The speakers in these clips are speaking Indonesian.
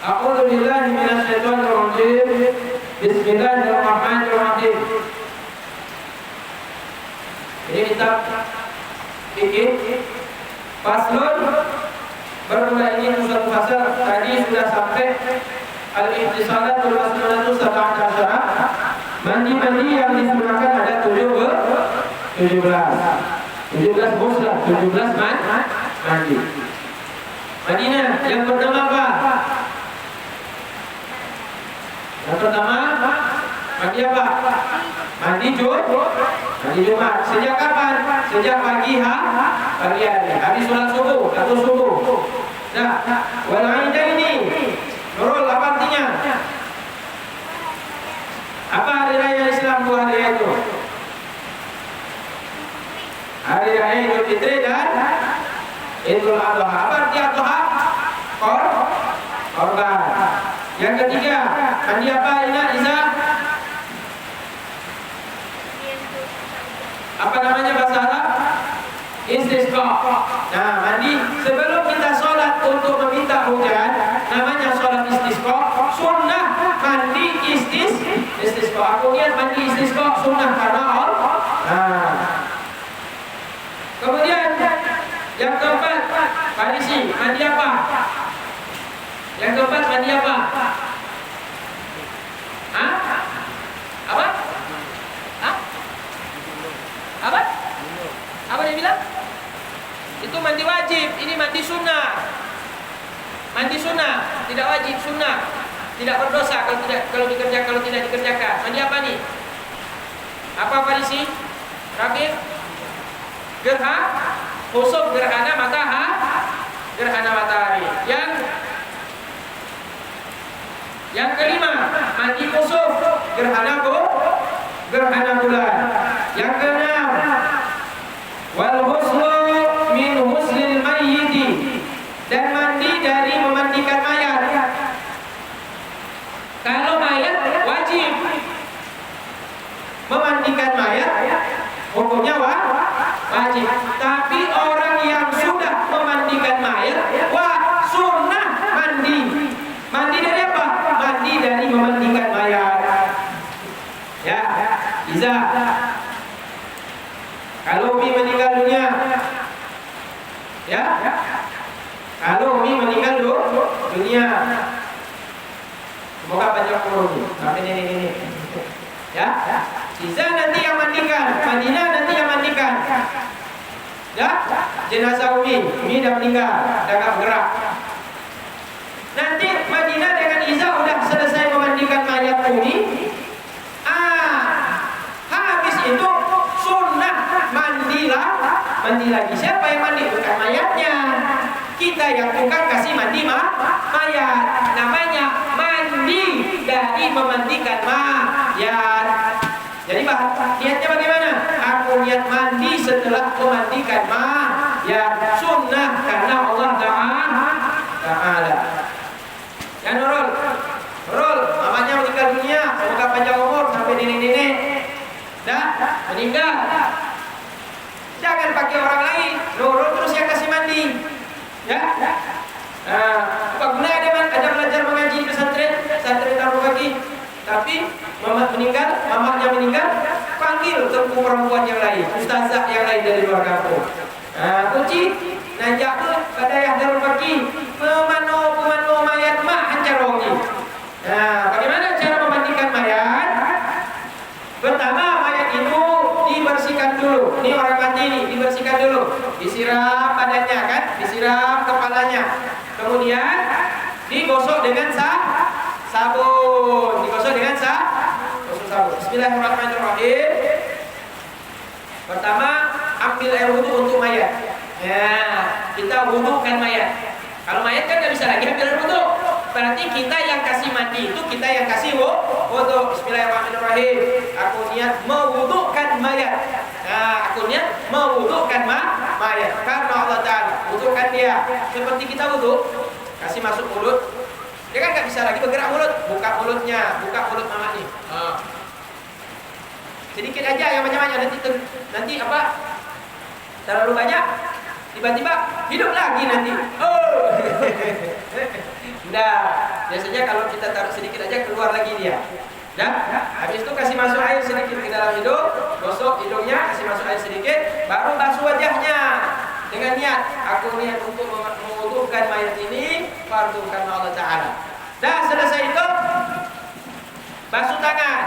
A'udzu billahi minasyaitonir rajim. Bismillahirrahmanirrahim. Ini kitab fikih faslun, bermula ini usul fasal. Tadi sudah sampai al-ihtisalatul masnunatu sab'ata asyara. Mandi yang disunahkan ada 17 muslah, 17 mandi. Mandinya yang pertama apa? Yang pertama mandi apa? Mandi Jumat. Sejak kapan? Sejak pagi hari. Habis sholat subuh atau subuh. Nah, wal aidaini. Nurul, apa artinya? Apa hari raya Islam dua hari itu? Hari raya Idul Fitri dan Idul Adha. Apa arti Adha? Korban. Yang ketiga, mandi apa Iza? Apa namanya bahasa Arab? Istisqa. Nah, mandi sebelum kita sholat untuk meminta hujan, namanya sholat istisqa. Sunnah mandi istisqa. Aku lihat mandi istisqa sunnah karena Allah. Nah, kemudian yang keempat, mandi apa? Yang keempat mandi apa? Hah? Apa? Hah? Apa? Apa dia bilang? Itu mandi wajib, ini mandi sunnah. Mandi sunnah, tidak wajib, sunnah. Tidak berdosa kalau tidak dikerjakan. Mandi apa nih? Apa Farisi? Rabi? Khusuf gerhana matahari. Yang kelima, mandi khusuf gerhana bulan. Yang keenam, wal ghuslu min huslil mayyiti, dan mandi dari memandikan mayat. Kalau mayat wajib memandikan mayat, hukumnya wajib. Tapi orang yang sudah memandikan mayat, sunnah mandi. Mandi dari apa? Mandi dari memandikan mayat. Ya, Iza. Kalau Umi meninggal dunia, ya. Kalau Umi meninggal dunia, semoga panjang umur sampai ini. Ya. Iza nanti yang mandikan, Madinah nanti yang mandikan. Ya, jenazah Umi dah meninggal, dah gak bergerak. Nanti Madinah dengan Iza udah selesai memandikan mayat Umi. Habis itu sunnah mandi lagi. Siapa yang mandi? Bukan mayatnya. Kita yang tukang kasih mandi mayat. Namanya mandi dari memandikan mayat. Jadi niatnya bagaimana? Aku niat mandi setelah memandikan mayat. Sunnah karena Allah Ta'ala. Ya Nurul, mamanya meninggal dunia, semoga panjang umur sampai nenek-nenek. Dah meninggal. Jangan pakai orang lain. Nurul terus yang kasih mandi. Ya. Apa gunanya ada belajar mengaji di pesantren taruh kaki. Tapi mamanya meninggal, panggil tengku perempuan yang lain, ustazah yang lain dari luar kampung. Kunci, najak tu pada yang taruh kaki, pemano mayat hancarongi. Bagaimana cara memandikan mayat? Pertama, mayat itu dibersihkan dulu. Ini orang mati nih, dibersihkan dulu. Disiram badannya kan, disiram kepalanya. Kemudian digosok dengan sabun. Sabun. Bismillahirrahmanirrahim. Pertama, ambil air wudhu untuk mayat. Ya, kita wudhukan mayat. Kalau mayat kan nggak bisa lagi ambil air wudhu. Berarti kita yang kasih mandi itu kita yang kasih wudhu. Bismillahirrahmanirrahim. Aku niat mewudhukan mayat. Aku niat mewudhukan mayat. Karena Allah Ta'ala wudhukan dia. Seperti kita wudhu, kasih masuk mulut. Dia kan nggak bisa lagi bergerak mulut. Buka mulut mamanya. Sedikit aja yang banyak nanti apa? Terlalu banyak, tiba-tiba hidup lagi nanti. Sudah. Biasanya kalau kita taruh sedikit aja keluar lagi dia. Dan habis itu kasih masuk air sedikit ke dalam hidung, gosok hidungnya, kasih masuk air sedikit, baru basuh wajahnya dengan niat aku niat untuk mewudukan mayat ini fardu karena Allah Taala. Dah selesai itu basuh tangan,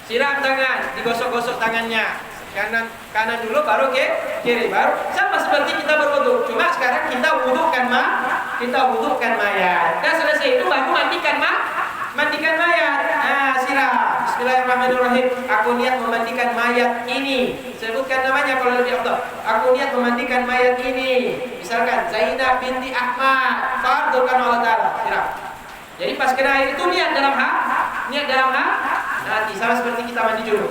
siram tangan, digosok-gosok tangannya. Kanan dulu baru ke kiri, baru sama seperti kita berwudu. Cuma sekarang kita wudukan mayat. Dan selesai itu baru mandikan mayat. Nah, siram. Bismillahirrahmanirrahim. Aku niat memandikan mayat ini. Sebutkan namanya kalau lebih afdal. Aku niat memandikan mayat ini. Misalkan Zainab binti Ahmad. Fardu karena Allah Taala. Siram. Jadi pas kena air itu niat dalam hati, sama seperti kita mandi dulu.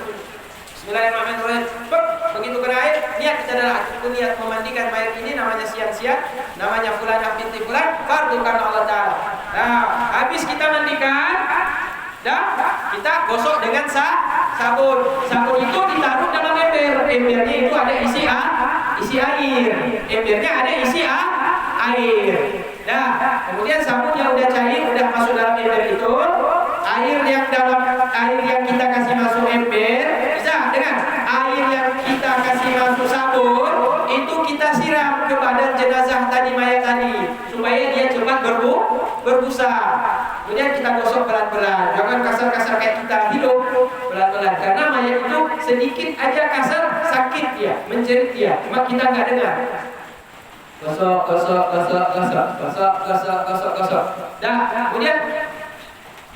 Bismillahirrahmanirrahim. Begitu kena air, niat kita adalah aku niat memandikan mayat ini, namanya siang-siang, namanya fulanah binti fulan, fardu karena Allah Taala. Nah, habis kita mandikan, dah kita gosok dengan sabun. Sabun itu ditaruh dalam ember. Embernya itu ada isi air. Embernya ada isi air. Nah, kemudian sabun yang udah cair, udah masuk dalam ember itu, air yang kita kasih masuk ember, bisa dengan air yang kita kasih masuk sabun, itu kita siram ke badan jenazah tadi, mayat tadi, supaya dia cepat berbusa. Kemudian kita gosok pelan-pelan, jangan kasar-kasar kayak kita hidup, pelan-pelan, karena mayat itu sedikit aja kasar sakit dia, menjerit dia, cuma kita nggak dengar. Gosok. Dah, kemudian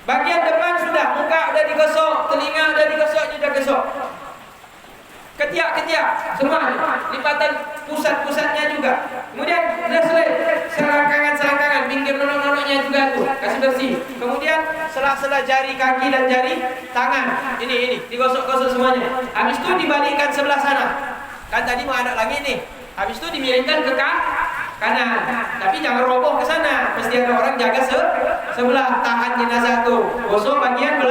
bagian depan sudah, muka udah digosok, telinga udah digosok, juga gosok. Ketiak, semua lipatan pusat-pusatnya juga. Kemudian udah selesai, selangkangan, pinggir nonok-nonoknya juga tuh, kasih bersih. Kemudian sela-sela jari kaki dan jari tangan, ini digosok-gosok semuanya. Habis itu dibalikkan sebelah sana. Kan tadi mau ada lagi nih. Habis itu dimiringkan ke kanan, tapi jangan roboh ke sana. Mesti ada orang jaga sebelah, tahan jenazah tuh. Gosok bagian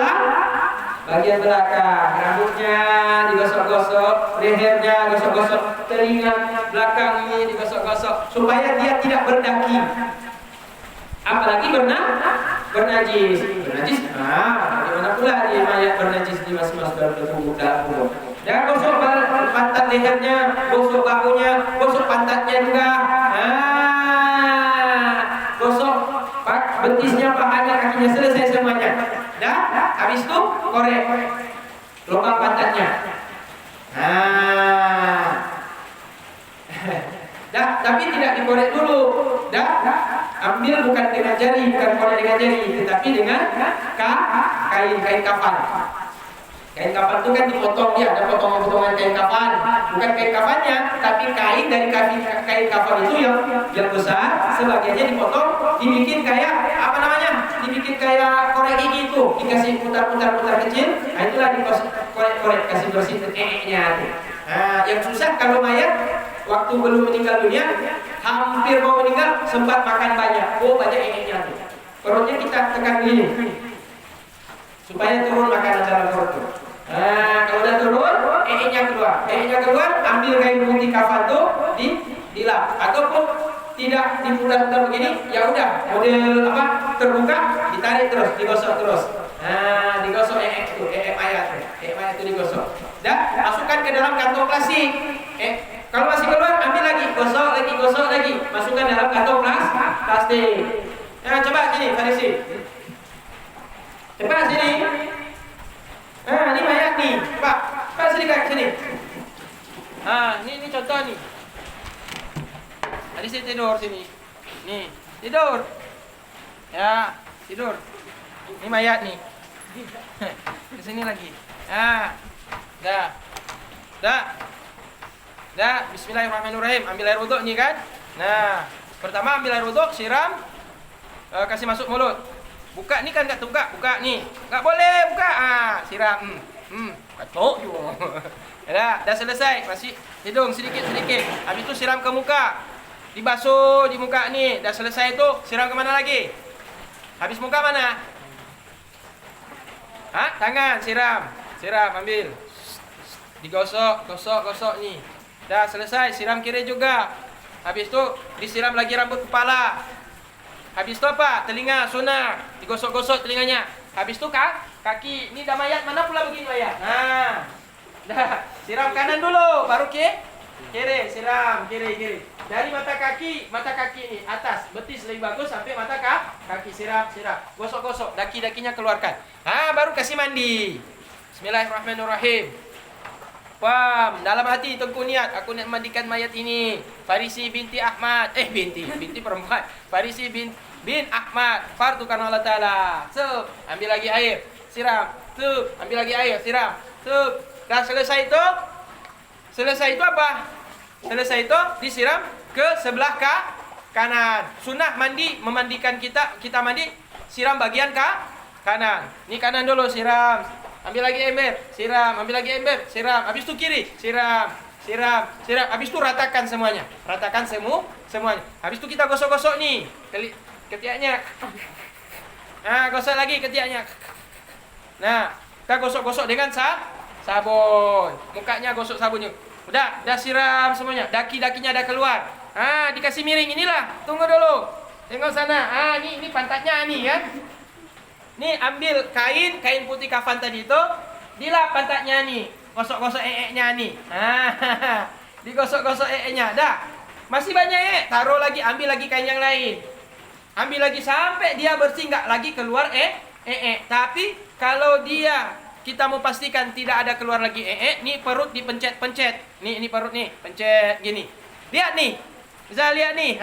belakang, rambutnya digosok-gosok, lehernya digosok-gosok, telinga belakang ini digosok-gosok, supaya dia tidak berdaki. Apalagi bernajis. Bagaimana pula dia mayat bernajis di mas-mas bertubuh dalam kubur. Dan gosok pantat lehernya, gosok bahunya, gosok pantatnya juga. Gosok betisnya, pahanya, kakinya, selesai semuanya. Dah, habis itu korek lubang pantatnya. Dah, tapi tidak dikorek dulu. Dah, ambil bukan dengan jari, bukan korek dengan jari, tetapi dengan kain kafan. Kain kafan itu kan dipotong, dia ada potongan-potongan kain kafan. Bukan kain kafannya, tapi kain dari kain kafan itu yang besar, sebagiannya dipotong, dibikin kayak dibikin kayak korek gigi itu, dikasih putar kecil. Nah, itulah korek kasih bersih nya. Nah, yang susah kalau mayat waktu belum meninggal dunia, hampir mau meninggal, sempat makan banyak. Banyak nya tuh. Perutnya kita tekan gini supaya turun makanan dalam perut. Nah, kalau udah turun, nya keluar, ambil kain putih kafan tuh dilap, ataupun tidak diputar-putar begini, ya udah model terbuka, ditarik terus, digosok terus. Nah, digosok mayat itu digosok. Dan masukkan ke dalam kantong plastik. Kalau masih keluar, ambil lagi, gosok lagi, masukkan dalam kantong plastik. Nah, coba sini, Farisi. Cepat sini. Nah, ini mayat nih. Cepat sini. Ini contoh nih. Tadi saya tidur sini. Nih, tidur. Ya, tidur. Ini mayat nih. Ke sini lagi. Dah. Bismillahirrahmanirrahim. Ambil air wuduk nih kan. Nah, pertama ambil air wuduk, siram, kasih masuk mulut. Buka nih kan enggak buka nih. Enggak boleh buka. Siram. Katok juga. Dah selesai. Masih hidung sedikit. Habis itu siram ke muka. Dibasuh di muka nih. Dah selesai itu, siram ke mana lagi? Habis muka mana? Tangan, siram, ambil. Digosok nih. Dah selesai, siram kiri juga. Habis itu disiram lagi rambut kepala. Habis itu apa? Telinga sunnah, digosok-gosok telinganya. Habis itu kaki. Ini dah mayat, mana pula begini mayat? Nah, dah siram kanan dulu, baru kiri, siram kiri. Dari mata kaki ini atas, betis lebih bagus sampai mata kaki, siram, gosok-gosok, daki-dakinya keluarkan. Baru kasih mandi. Bismillahirrahmanirrahim. Dalam hati tengku niat, aku nak mandikan mayat ini. Farisi binti Ahmad, binti perempuan. Farisi bin Ahmad, fardu karena Allah Ta'ala. Ambil lagi air, siram. Ambil lagi air, siram. Dah selesai itu apa? Selesai itu disiram ke sebelah kanan. Sunnah mandi, memandikan kita mandi, siram bagian kanan. Ini kanan dulu, siram. Ambil lagi ember, siram. Ambil lagi ember, siram. Habis itu kiri, siram. Habis itu ratakan semuanya. Semuanya. Habis itu kita gosok-gosok nih ketiaknya. Gosok lagi ketiaknya. Nah, kita gosok-gosok dengan sabun. Mukanya gosok sabunnya. Udah siram semuanya. Daki-dakinya dah keluar. Dikasih miring inilah. Tunggu dulu. Tengok sana. Ini pantatnya nih kan. Nih ambil kain putih kafan tadi itu, dilap pantatnya nih, gosok-gosok nya nih. Digosok-gosok nya. Dah. Masih banyak taruh lagi, ambil lagi kain yang lain. Ambil lagi sampai dia bersih, enggak lagi keluar Tapi kalau kita mau pastikan tidak ada keluar lagi nih perut dipencet-pencet. Nih perut nih, pencet gini. Lihat nih. Bisa lihat nih.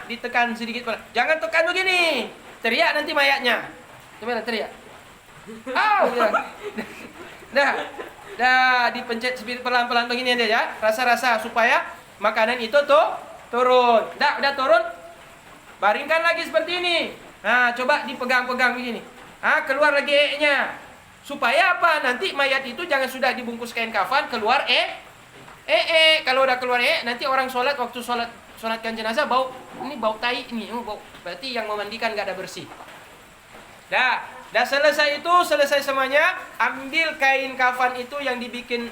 Ditekan sedikit. Jangan tekan begini. Teriak nanti mayatnya. Coba teriak. Dah dipencet pelan-pelan begini aja ya. Rasa-rasa supaya makanan itu turun. Udah turun. Baringkan lagi seperti ini. Coba dipegang-pegang begini. Keluar lagi nya. Supaya apa? Nanti mayat itu jangan sudah dibungkus kain kafan keluar kalau udah keluar nanti orang waktu sholatkan jenazah bau tai ini, bau. Berarti yang memandikan enggak ada bersih. Dah selesai semuanya, ambil kain kafan itu yang dibikin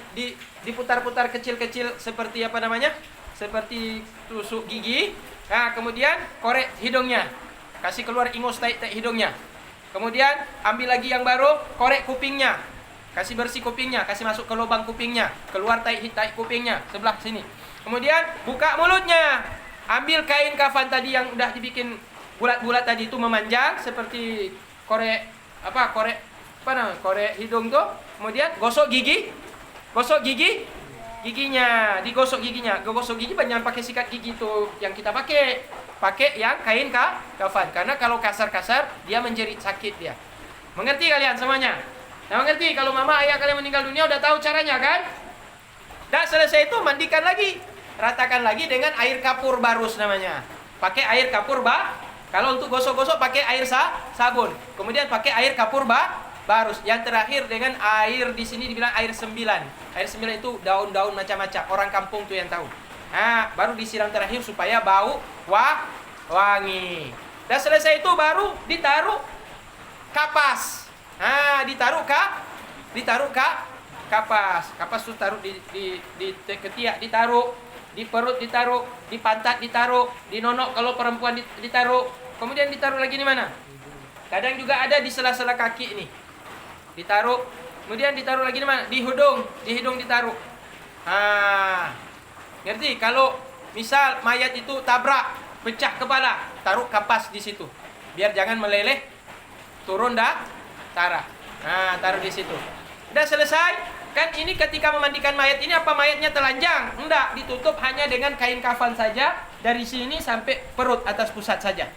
diputar-putar kecil-kecil seperti apa namanya? Seperti tusuk gigi. Kemudian korek hidungnya. Kasih keluar ingus tai hidungnya. Kemudian ambil lagi yang baru, korek kupingnya. Kasih bersih kupingnya, kasih masuk ke lubang kupingnya, keluar tai kupingnya sebelah sini. Kemudian buka mulutnya. Ambil kain kafan tadi yang udah dibikin bulat-bulat tadi itu memanjang seperti korek hidung tuh. Kemudian gosok giginya, digosok gigi jangan pakai sikat gigi tuh yang kita pakai yang kain kafan, karena kalau kasar-kasar dia menjerit sakit dia. Mengerti kalian semuanya? Mengerti kalau mama ayah kalian meninggal dunia udah tahu caranya kan? Dah selesai itu mandikan lagi, ratakan lagi dengan air kapur barus namanya. Pakai air kapur kalau untuk gosok-gosok pakai air sabun. Kemudian pakai air kapur barus. Yang terakhir dengan air di sini dibilang air 9. Air 9 itu daun-daun macam-macam. Orang kampung tuh yang tahu. Baru disiram terakhir supaya bau wangi. Dan selesai itu baru ditaruh kapas. Ditaruh kapas. Kapas itu taruh di ketiak ditaruh, di perut ditaruh, di pantat ditaruh, di nonok kalau perempuan ditaruh. Kemudian ditaruh lagi di mana? Kadang juga ada di sela-sela kaki ini. Ditaruh. Kemudian ditaruh lagi di mana? Di hidung ditaruh. Ngerti? Kalau misal mayat itu tabrak, pecah kepala, taruh kapas di situ. Biar jangan meleleh, turun darah. Taruh di situ. Udah selesai. Kan ini ketika memandikan mayat ini apa mayatnya telanjang? Enggak, ditutup hanya dengan kain kafan saja dari sini sampai perut atas pusat saja.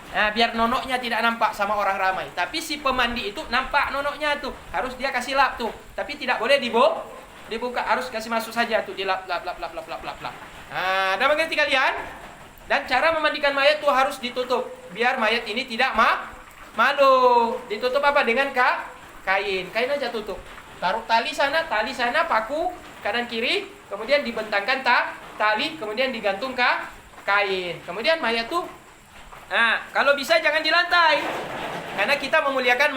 Biar nonoknya tidak nampak sama orang ramai. Tapi si pemandi itu nampak nonoknya tuh. Harus dia kasih lap tuh. Tapi tidak boleh dibuka. Harus kasih masuk saja tuh. Dilap. Dah mengerti kalian? Dan cara memandikan mayat tuh harus ditutup. Biar mayat ini tidak malu. Ditutup apa? Dengan kain. Kain aja tutup. Taruh tali sana, paku kanan kiri. Kemudian dibentangkan tali. Kemudian digantung kain. Kemudian mayat tuh kalau bisa jangan di lantai, karena kita memuliakan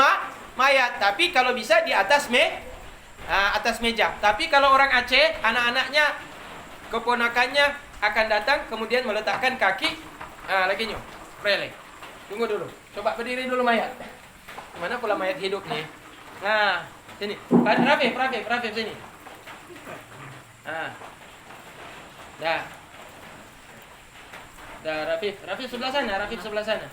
mayat. Tapi kalau bisa di atas meja. Tapi kalau orang Aceh, anak-anaknya, keponakannya akan datang, kemudian meletakkan kaki, lagi releng. Tunggu dulu. Coba berdiri dulu mayat. Mana pula mayat hidup nih? Nah, sini. Rafif sini. Nah. Dah. Dah, Rafif sebelah sana.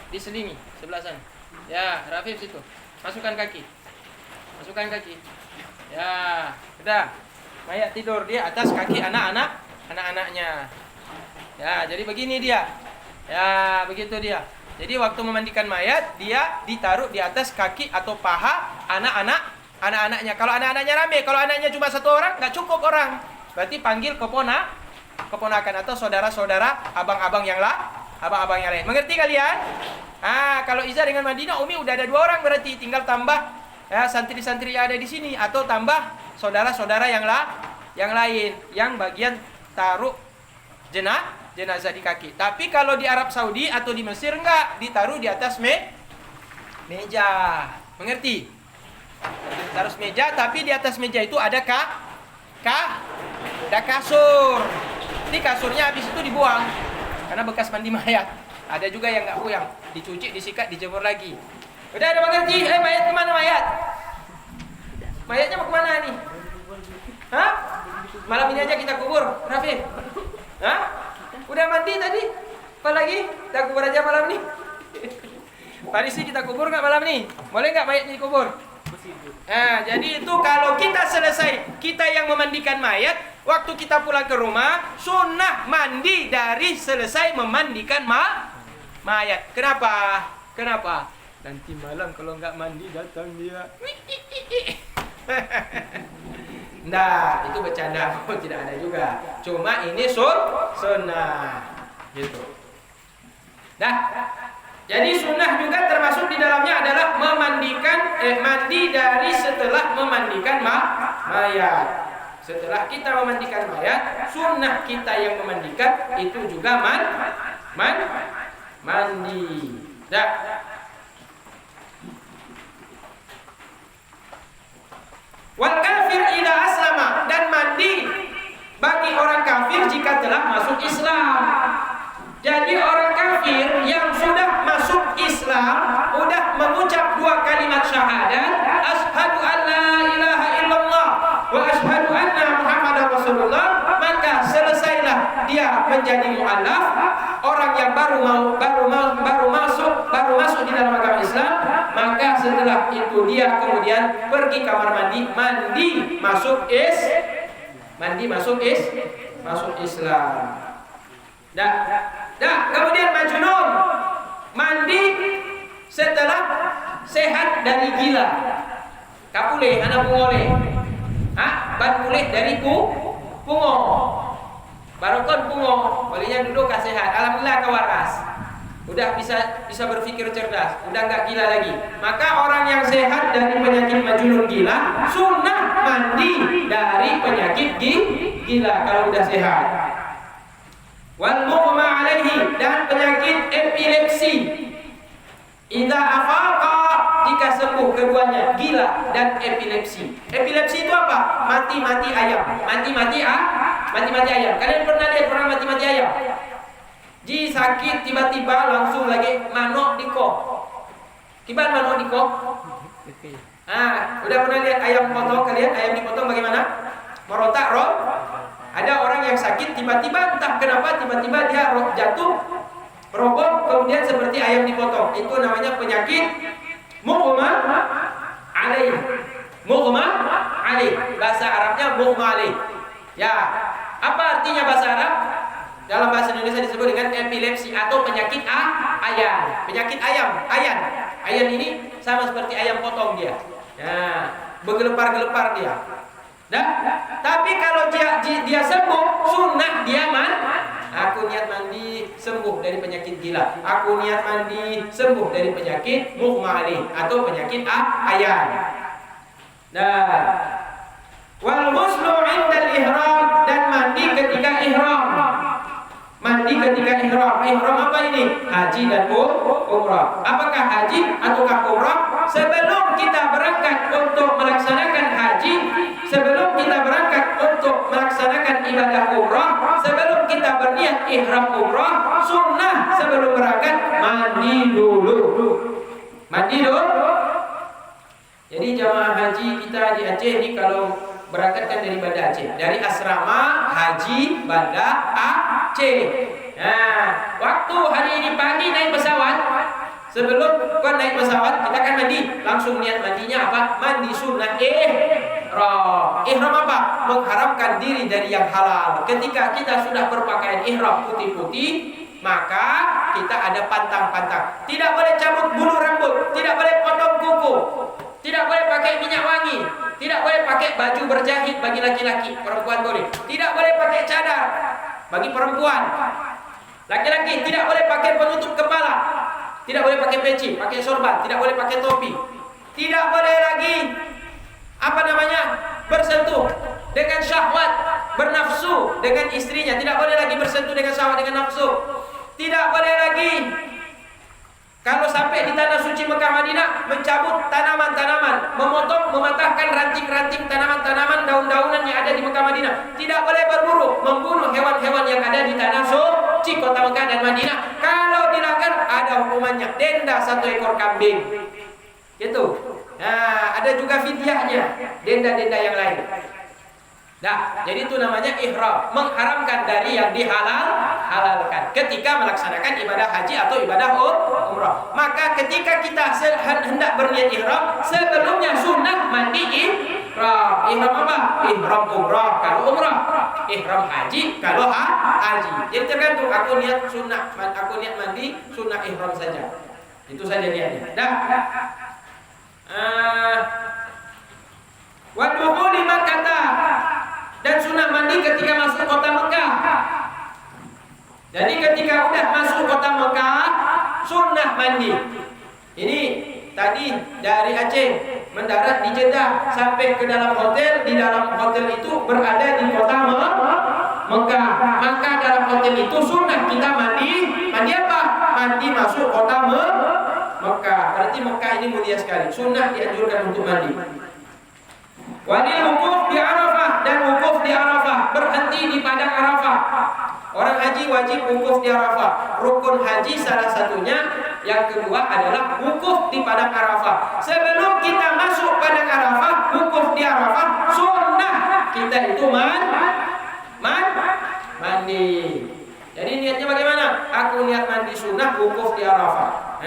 Diselingi sebelah sana. Ya, Rafif situ. Masukkan kaki. Ya, udah. Mayat tidur dia atas kaki anak-anaknya. Ya, jadi begini dia. Ya, begitu dia. Jadi waktu memandikan mayat, dia ditaruh di atas kaki atau paha anak-anaknya. Kalau anak-anaknya rame, kalau anaknya cuma satu orang, nggak cukup orang. Berarti panggil keponakan atau saudara-saudara, abang-abang yang lain. Mengerti kalian? Kalau Iza dengan Madinah, Umi udah ada 2 orang berarti, tinggal tambah ya santri-santri yang ada di sini atau tambah saudara-saudara yang lain yang bagian taruh jenazah di kaki. Tapi kalau di Arab Saudi atau di Mesir enggak, ditaruh di atas meja. Mengerti? Taruh meja, tapi di atas meja itu ada ada kasur. Ini kasurnya habis itu dibuang karena bekas mandi mayat. Ada juga yang enggak buang, dicuci, disikat, dijemur lagi. Udah ada mengerti? Mayat kemana mayat? Mayatnya mau kemana nih? Hah? Malam ini aja kita kubur, Rafif. Hah? Udah mandi tadi? Apa lagi? Kita kubur aja malam nih. Parisi kita kubur nggak malam nih? Boleh nggak mayatnya dikubur? Jadi itu kalau kita selesai, kita yang memandikan mayat, waktu kita pulang ke rumah, sunnah mandi dari selesai memandikan mayat. Kenapa? Nanti malam kalau nggak mandi datang dia. Nah, itu bercanda, tidak ada juga. Cuma ini sunnah, gitu. Nah, jadi sunnah juga termasuk di dalamnya adalah mandi dari setelah memandikan mayat. Setelah kita memandikan mayat, sunnah kita yang memandikan itu juga mandi. Dah. Wal kafir idza aslama, dan mandi bagi orang kafir jika telah masuk Islam. Jadi orang kafir yang sudah masuk Islam, sudah mengucap 2 kalimat syahadat, asyhadu an la ilaha illallah wa asyhadu anna muhammadar rasulullah, maka selesailah dia menjadi mu'allaf, orang yang baru masuk di dalam agama Islam. Maka setelah itu dia kemudian pergi kamar mandi masuk Islam. Kemudian majnun mandi setelah sehat dari gila. Kapule anak pungole. Ban pulih dari pungo. Barokon pungo, bolehnya duduk sehat. Alhamdulillah kawaras. Udah bisa berpikir cerdas, udah nggak gila lagi. Maka orang yang sehat dari penyakit majnun gila, sunnah mandi dari penyakit gila kalau udah sehat. Wal mughma alaihi, dan penyakit epilepsi. Idza afaqa, jika sembuh keduanya, gila dan epilepsi. Epilepsi itu apa? Mati-mati ayam. Mati-mati ayam. Kalian pernah lihat orang mati-mati ayam? Ji sakit tiba-tiba langsung lagi manok dikok. Kiban manok dikok? Udah pernah lihat ayam potong kalian? Ayam dipotong bagaimana? Merontak roh. Ada orang yang sakit tiba-tiba entah kenapa tiba-tiba dia jatuh roboh kemudian seperti ayam dipotong. Itu namanya penyakit mughma alaih. Mughma alaih. Bahasa Arabnya mughma alaih. Ya, apa artinya bahasa Arab? Dalam bahasa Indonesia disebut dengan epilepsi atau penyakit ayan. Penyakit ayan. Ayan ini sama seperti ayam potong dia. Ya, bergelepar-gelepar dia. Tapi kalau dia sembuh, sunnah dia aku niat mandi sembuh dari penyakit gila. Aku niat mandi sembuh dari penyakit mughma alaih atau penyakit ayan. Wal ghuslu 'indal ihram, dan mandi ketika ihram. Mandi ketika ihram. Ihram apa ini? Haji dan umrah. Apakah haji ataukah umrah? Sebelum kita berangkat untuk melaksanakan haji, sebelum kita berangkat untuk melaksanakan ibadah umrah, sebelum kita berniat ihram umrah, sunnah sebelum berangkat mandi dulu. Mandi dulu. Jadi jamaah haji kita di Aceh ini kalau berangkatkan dari Banda Aceh, dari asrama haji Banda Aceh. Nah, waktu hari ini pagi naik pesawat, sebelum kau naik pesawat kita kan mandi, langsung niat mandinya apa? Mandi sunnah ihram. Ihram apa? Mengharamkan diri dari yang halal. Ketika kita sudah berpakaian ihram putih-putih, maka kita ada pantang-pantang. Tidak boleh cabut bulu rambut, tidak boleh potong kuku, tidak boleh pakai minyak wangi, tidak boleh pakai baju berjahit bagi laki-laki, perempuan boleh. Tidak boleh pakai cadar bagi perempuan. Laki-laki tidak boleh pakai penutup kepala, tidak boleh pakai peci, pakai sorban, tidak boleh pakai topi. Tidak boleh lagi bersentuh dengan syahwat, bernafsu dengan istrinya. Tidak boleh lagi bersentuh dengan syahwat, dengan nafsu. Tidak boleh lagi kalau sampai di tanah suci Mekah Madinah mencabut tanaman-tanaman, memotong, mematahkan ranting-ranting tanaman-tanaman, daun-daunan yang ada di Mekah Madinah. Tidak boleh berburu, membunuh hewan-hewan yang ada di tanah suci kota Mekah dan Madinah. Kalau dilanggar ada hukumannya, denda 1 ekor kambing. Gitu. Nah, ada juga fidyahnya, denda-denda yang lain. Nah, jadi itu namanya ihram, mengharamkan dari yang dihalalkan ketika melaksanakan ibadah haji atau ibadah umrah. Maka ketika kita hendak berniat ihram, sebelumnya sunnah mandi ihram. Ihram apa? Ihram umrah kalau umrah, ihram haji kalau haji. Jadi tergantung, aku niat sunnah, aku niat mandi sunnah ihram saja. Itu saja niatnya. Dah. Wa dukhuli Makkah, dan sunnah mandi ketika masuk kota Mekah. Jadi ketika udah masuk kota Mekah, sunnah mandi. Ini tadi dari Aceh mendarat di Jeddah sampai ke dalam hotel. Di dalam hotel itu berada di kota Mekah. Maka dalam hotel itu sunnah kita mandi. Mandi apa? Mandi masuk kota Mekah. Berarti Mekah ini mulia sekali. Sunnah dianjurkan untuk mandi. Walil wukuf di Arafah, dan wukuf di Arafah, berhenti di padang Arafah. Orang haji wajib wukuf di Arafah. Rukun haji salah satunya. Yang kedua adalah wukuf di padang Arafah. Sebelum kita masuk padang Arafah, wukuf di Arafah, sunnah kita itu mandi. Jadi niatnya bagaimana? Aku niat mandi sunnah, wukuf di Arafah.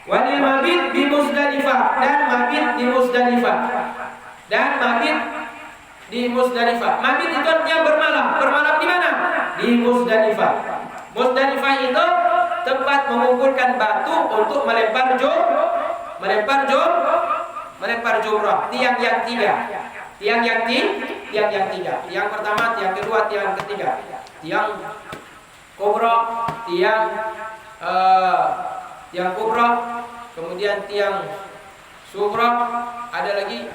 Walil mabit di Muzdalifah, dan mabit di Muzdalifah. Dan mabit di Muzdalifah. Mabit itu artinya bermalam. Bermalam di mana? Di Muzdalifah. Muzdalifah itu tempat mengumpulkan batu untuk melempar jumrah. Tiang yang tiga. Tiang yang tiga. Tiang pertama, tiang kedua, tiang ketiga. Tiang kubra, tiang kubra, kemudian tiang sughra, ada lagi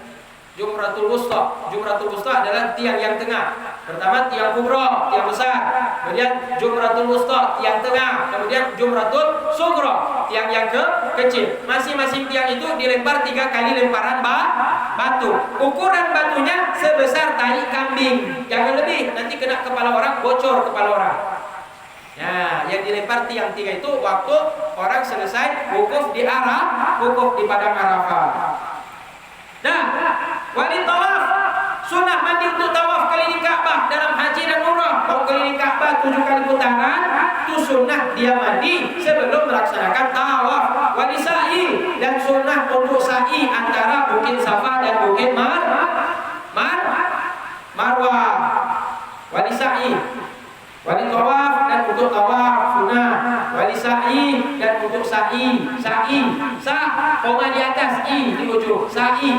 Jumratul Wusta. Jumratul Wusta adalah tiang yang tengah. Pertama tiang kubra, tiang besar. Kemudian Jumratul Wusta, tiang tengah. Kemudian Jumratul Sughra, tiang yang kecil. Masing-masing tiang itu dilempar 3 kali lemparan batu. Ukuran batunya sebesar tai kambing. Jangan lebih, nanti kena kepala orang, bocor kepala orang. Nah, yang dilempar tiang 3 itu waktu orang selesai wukuf di wukuf di padang Arafah. Nah, wali tawaf, sunnah mandi untuk tawaf keliling Ka'bah dalam haji dan umrah. Mau keliling Ka'bah 7 kali putaran, itu sunnah dia mandi sebelum melaksanakan tawaf. Wali sa'i, dan sunnah untuk sa'i antara Bukit Safa dan Bukit Marwah. Wali sa'i, wali tawaf dan untuk tawaf sunnah. Wali sa'i dan untuk sa'i. Koma di atas, i di ujung, sa'i.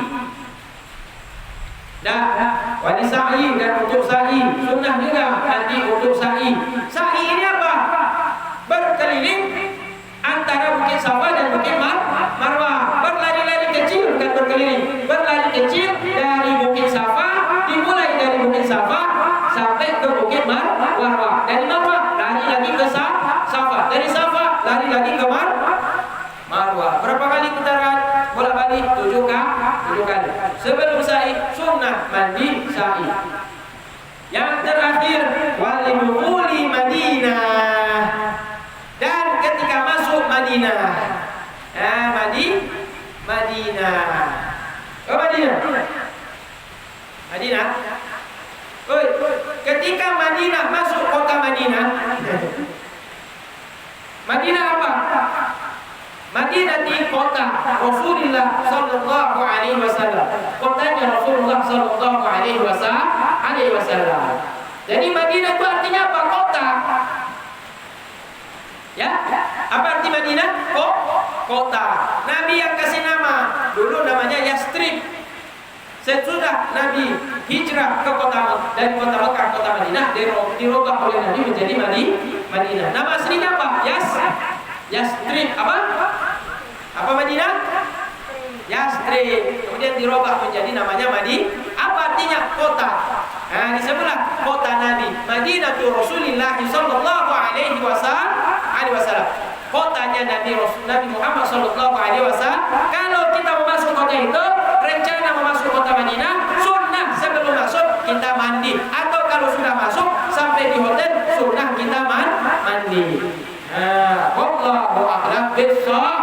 Dah, wali sa'i dan untuk sa'i sunnah juga nanti untuk sa'i. Sa'i ini apa? Berkeliling antara Bukit Safa dan Bukit Marwah. Berlari-lari kecil, bukan berkeliling. Berlari kecil dari Bukit Safa, dimulai dari Bukit Safa sampai ke Bukit Marwah. Dari Marwah lari lagi ke Safa. Dari Safa lari lagi ke Marwah. Berapa kali putaran? Bolak-balik 7 kali. Sebelum sa'i sunnah mandi sa'i. Yang terakhir wali Madinah. Madinah. Ke Madinah. Madinah. Oi, ketika Madinah masuk kota Madinah. Madinah apa? Madinah di kota Rasulullah sallallahu alaihi wasallam. Kotanya Rasulullah sallallahu alaihi wasallam. Jadi Madinah itu artinya apa? Kota. Ya, apa arti Madinah? Kota. Nabi yang kasih nama, dulu namanya Yastrib. Sesudah Nabi hijrah ke dari kota Mekah ke kota Madinah, dirubah oleh Nabi menjadi Madinah. Nama aslinya apa? Yastrib. Apa Madinah? Yastrib. Kemudian dirubah menjadi namanya Apa artinya? Kota. Nah, di sebelah kota Nabi, Madinatul Rasulillah sallallahu alaihi wasallam. Kotanya Nabi Muhammad sallallahu alaihi wasallam. Kalau kita mau masuk kota itu, rencana mau masuk kota Madinah, sunnah sebelum masuk kita mandi. Atau kalau sudah masuk sampai di hotel, sunnah kita mandi. Wallahu a'lam bissawab.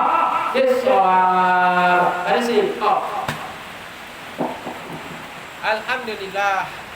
Ada sih. Alhamdulillah.